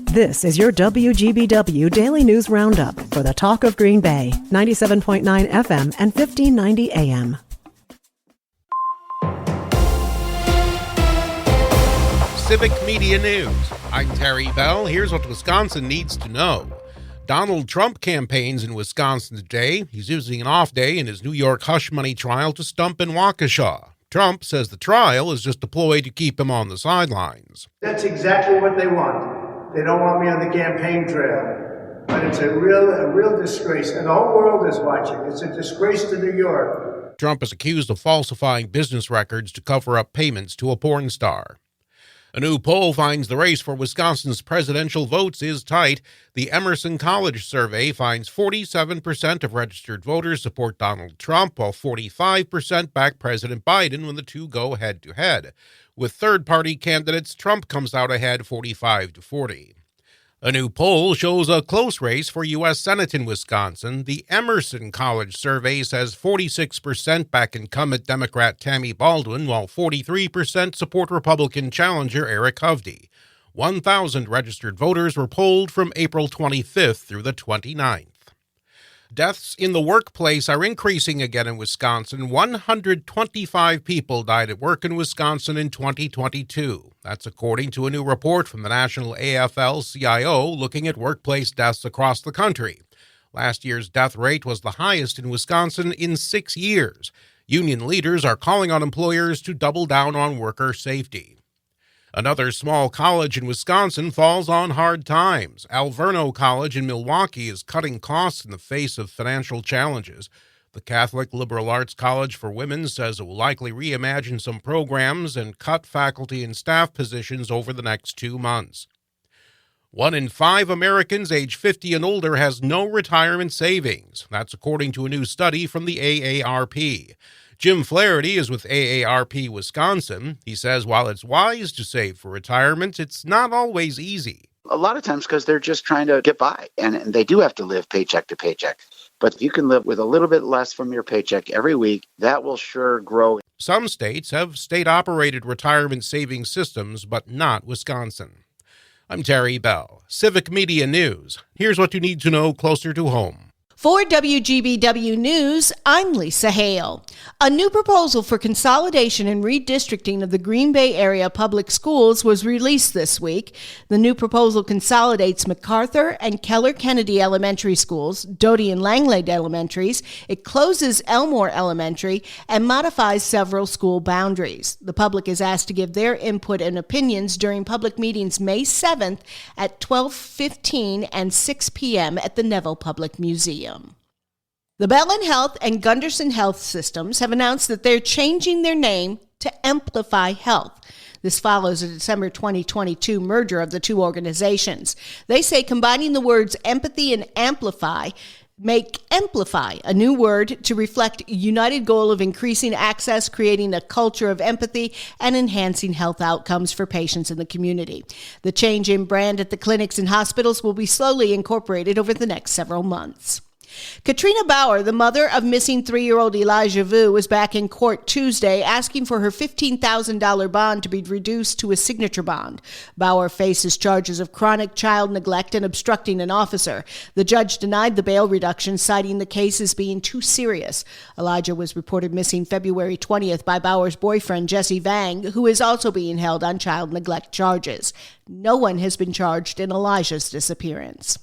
This is your WGBW Daily News Roundup for the Talk of Green Bay, 97.9 FM and 1590 AM. Civic Media News. I'm Terry Bell. Here's what Wisconsin needs to know. Donald Trump campaigns in Wisconsin today. He's using an off day in his New York hush money trial to stump in Waukesha. Trump says the trial is just a ploy to keep him on the sidelines. That's exactly what they want. They don't want me on the campaign trail. But it's a real disgrace, and the whole world is watching. It's a disgrace to New York. Trump is accused of falsifying business records to cover up payments to a porn star. A new poll finds the race for Wisconsin's presidential votes is tight. The Emerson College survey finds 47% of registered voters support Donald Trump, while 45% back President Biden when the two go head-to-head. With third-party candidates, Trump comes out ahead 45-40. A new poll shows a close race for U.S. Senate in Wisconsin. The Emerson College survey says 46% back incumbent Democrat Tammy Baldwin, while 43% support Republican challenger Eric Hovde. 1,000 registered voters were polled from April 25th through the 29th. Deaths in the workplace are increasing again in Wisconsin. 125 people died at work in Wisconsin in 2022. That's according to a new report from the National AFL-CIO looking at workplace deaths across the country. Last year's death rate was the highest in Wisconsin in 6 years. Union leaders are calling on employers to double down on worker safety. Another small college in Wisconsin falls on hard times. Alverno College in Milwaukee is cutting costs in the face of financial challenges. The Catholic Liberal Arts College for Women says it will likely reimagine some programs and cut faculty and staff positions over the next 2 months. 1 in 5 Americans age 50 and older has no retirement savings. That's according to a new study from the AARP. Jim Flaherty is with AARP Wisconsin. He says while it's wise to save for retirement, it's not always easy. A lot of times because they're just trying to get by, and they do have to live paycheck to paycheck. But if you can live with a little bit less from your paycheck every week, that will sure grow. Some states have state-operated retirement savings systems, but not Wisconsin. I'm Terry Bell, Civic Media News. Here's what you need to know closer to home. For WGBW News, I'm Lisa Hale. A new proposal for consolidation and redistricting of the Green Bay area public schools was released this week. The new proposal consolidates MacArthur and Keller Kennedy Elementary Schools, Doty and Langlade Elementaries. It closes Elmore Elementary and modifies several school boundaries. The public is asked to give their input and opinions during public meetings May 7th at 12:15 and 6 p.m. at the Neville Public Museum. The Bellin Health and Gunderson Health Systems have announced that they're changing their name to Amplify Health. This follows a December 2022 merger of the two organizations. They say combining the words empathy and amplify make Amplify a new word to reflect a united goal of increasing access, creating a culture of empathy, and enhancing health outcomes for patients in the community. The change in brand at the clinics and hospitals will be slowly incorporated over the next several months. Katrina Bauer, the mother of missing 3-year-old Elijah Vu, was back in court Tuesday asking for her $15,000 bond to be reduced to a signature bond. Bauer faces charges of chronic child neglect and obstructing an officer. The judge denied the bail reduction, citing the case as being too serious. Elijah was reported missing February 20th by Bauer's boyfriend, Jesse Vang, who is also being held on child neglect charges. No one has been charged in Elijah's disappearance.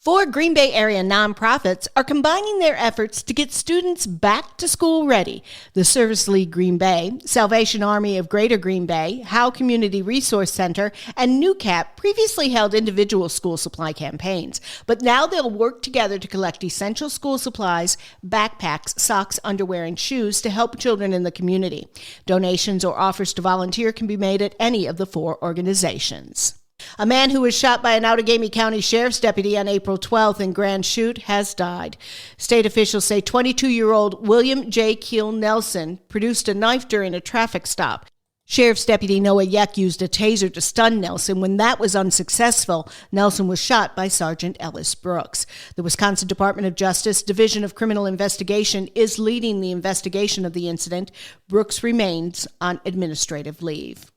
4 Green Bay area nonprofits are combining their efforts to get students back to school ready. The Service League Green Bay, Salvation Army of Greater Green Bay, Howe Community Resource Center, and NewCap previously held individual school supply campaigns, but now they'll work together to collect essential school supplies, backpacks, socks, underwear, and shoes to help children in the community. Donations or offers to volunteer can be made at any of the 4 organizations. A man who was shot by an Outagamie County Sheriff's deputy on April 12th in Grand Chute has died. State officials say 22-year-old William J. Keel Nelson produced a knife during a traffic stop. Sheriff's Deputy Noah Yeck used a taser to stun Nelson. When that was unsuccessful, Nelson was shot by Sergeant Ellis Brooks. The Wisconsin Department of Justice Division of Criminal Investigation is leading the investigation of the incident. Brooks remains on administrative leave.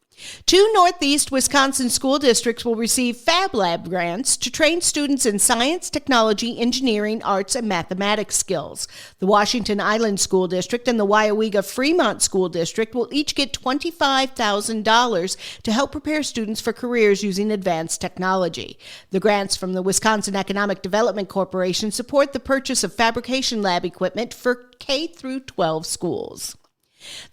2 Northeast Wisconsin school districts will receive Fab Lab grants to train students in science, technology, engineering, arts, and mathematics skills. The Washington Island School District and the Wyawega Fremont School District will each get $25,000 to help prepare students for careers using advanced technology. The grants from the Wisconsin Economic Development Corporation support the purchase of fabrication lab equipment for K through 12 schools.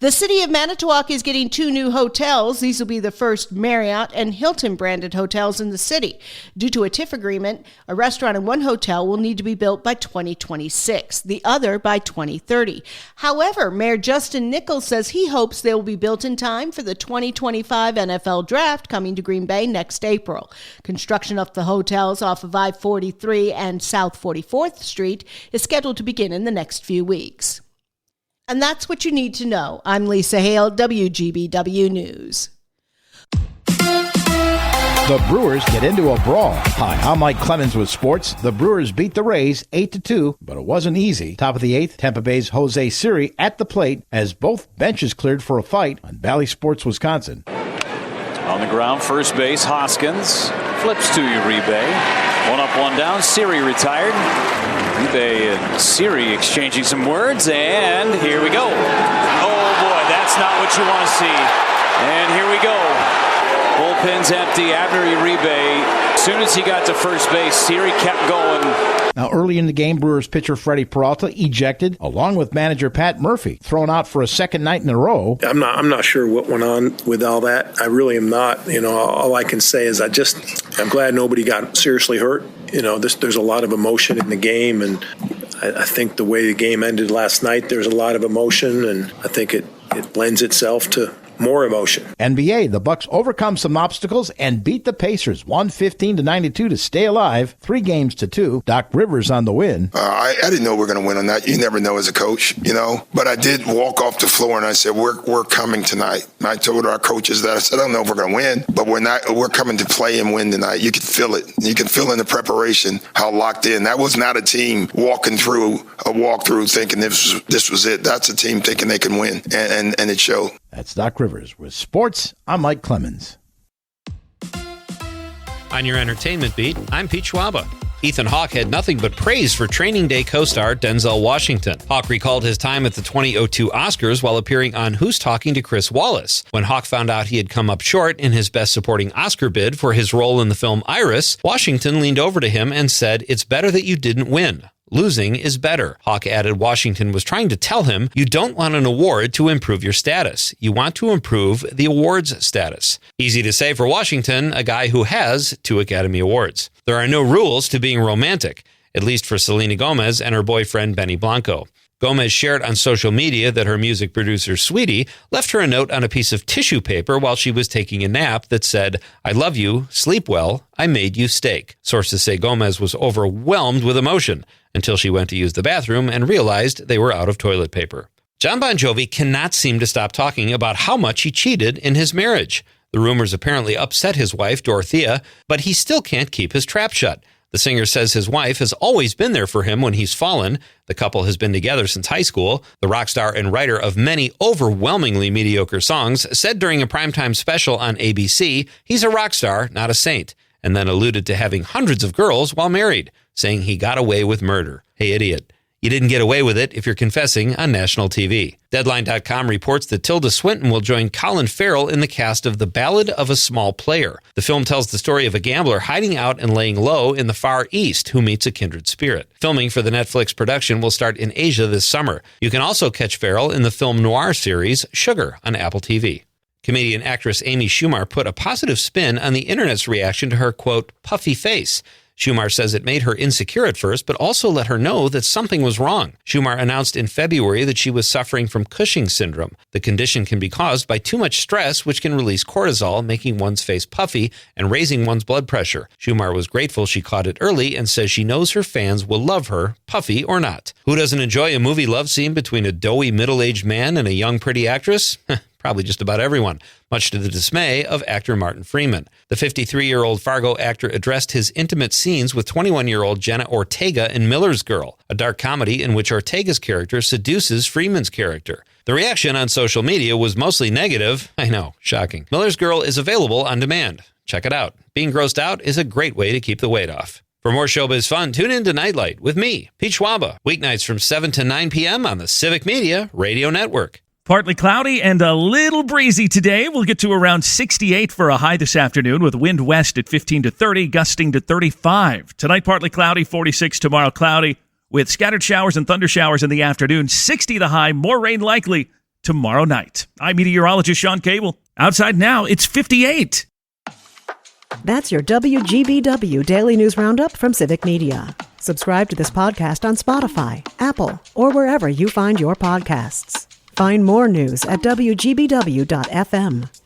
The city of Manitowoc is getting 2 new hotels. These will be the first Marriott and Hilton branded hotels in the city. Due to a TIF agreement, a restaurant and 1 hotel will need to be built by 2026, the other by 2030. However, Mayor Justin Nichols says he hopes they will be built in time for the 2025 NFL Draft coming to Green Bay next April. Construction of the hotels off of I-43 and South 44th Street is scheduled to begin in the next few weeks. And that's what you need to know. I'm Lisa Hale, WGBW News. The Brewers get into a brawl. Hi, I'm Mike Clemens with sports. The Brewers beat the Rays 8-2, but it wasn't easy. Top of the 8th, Tampa Bay's Jose Siri at the plate as both benches cleared for a fight on Valley Sports, Wisconsin. On the ground, first base, Hoskins flips to Uribe. 1 up, 1 down. Siri retired. Uribe and Siri exchanging some words, and here we go. Oh boy, that's not what you want to see. And here we go. Bullpen's empty. Abner Uribe, as soon as he got to first base, Siri kept going. Now, early in the game, Brewers pitcher Freddie Peralta ejected, along with manager Pat Murphy, thrown out for a second night in a row. I'm not sure what went on with all that. I really am not. All I can say is I'm glad nobody got seriously hurt. There's a lot of emotion in the game, and I think the way the game ended last night, there's a lot of emotion, and I think it lends itself to more emotion. NBA, the Bucks overcome some obstacles and beat the Pacers 115-92 to stay alive, 3-2. Doc Rivers on the win. I didn't know we were going to win on that. You never know as a coach, But I did walk off the floor and I said, we're coming tonight. And I told our coaches that. I said, I don't know if we're going to win, but we're coming to play and win tonight. You can feel it. You can feel in the preparation how locked in. That was not a team walking through a walkthrough thinking this was it. That's a team thinking they can win, and it showed. That's Doc Rivers. With sports, I'm Mike Clemens. On your entertainment beat, I'm Pete Schwaba. Ethan Hawke had nothing but praise for Training Day co-star Denzel Washington. Hawke recalled his time at the 2002 Oscars while appearing on Who's Talking to Chris Wallace. When Hawke found out he had come up short in his Best Supporting Oscar bid for his role in the film Iris, Washington leaned over to him and said, "It's better that you didn't win. Losing is better." Hawke added Washington was trying to tell him, you don't want an award to improve your status. You want to improve the awards status. Easy to say for Washington, a guy who has 2 Academy Awards. There are no rules to being romantic, at least for Selena Gomez and her boyfriend Benny Blanco. Gomez shared on social media that her music producer, Sweetie, left her a note on a piece of tissue paper while she was taking a nap that said, "I love you, sleep well, I made you steak." Sources say Gomez was overwhelmed with emotion until she went to use the bathroom and realized they were out of toilet paper. John Bon Jovi cannot seem to stop talking about how much he cheated in his marriage. The rumors apparently upset his wife, Dorothea, but he still can't keep his trap shut. The singer says his wife has always been there for him when he's fallen. The couple has been together since high school. The rock star and writer of many overwhelmingly mediocre songs said during a primetime special on ABC, he's a rock star, not a saint, and then alluded to having hundreds of girls while married, saying he got away with murder. Hey, idiot. You didn't get away with it if you're confessing on national TV. Deadline.com reports that Tilda Swinton will join Colin Farrell in the cast of The Ballad of a Small Player. The film tells the story of a gambler hiding out and laying low in the Far East who meets a kindred spirit. Filming for the Netflix production will start in Asia this summer. You can also catch Farrell in the film noir series Sugar on Apple TV. Comedian actress Amy Schumer put a positive spin on the internet's reaction to her, quote, puffy face. Schumer says it made her insecure at first, but also let her know that something was wrong. Schumer announced in February that she was suffering from Cushing's syndrome. The condition can be caused by too much stress, which can release cortisol, making one's face puffy and raising one's blood pressure. Schumer was grateful she caught it early and says she knows her fans will love her, puffy or not. Who doesn't enjoy a movie love scene between a doughy middle-aged man and a young pretty actress? Probably just about everyone, much to the dismay of actor Martin Freeman. The 53-year-old Fargo actor addressed his intimate scenes with 21-year-old Jenna Ortega in Miller's Girl, a dark comedy in which Ortega's character seduces Freeman's character. The reaction on social media was mostly negative. I know, shocking. Miller's Girl is available on demand. Check it out. Being grossed out is a great way to keep the weight off. For more showbiz fun, tune in to Nightlight with me, Pete Schwaba, weeknights from 7 to 9 p.m. on the Civic Media Radio Network. Partly cloudy and a little breezy today. We'll get to around 68 for a high this afternoon with wind west at 15 to 30, gusting to 35. Tonight, partly cloudy, 46. Tomorrow, cloudy with scattered showers and thunder showers in the afternoon. 60 the high, more rain likely tomorrow night. I'm meteorologist Sean Cable. Outside now, it's 58. That's your WGBW Daily News Roundup from Civic Media. Subscribe to this podcast on Spotify, Apple, or wherever you find your podcasts. Find more news at WGBW.FM.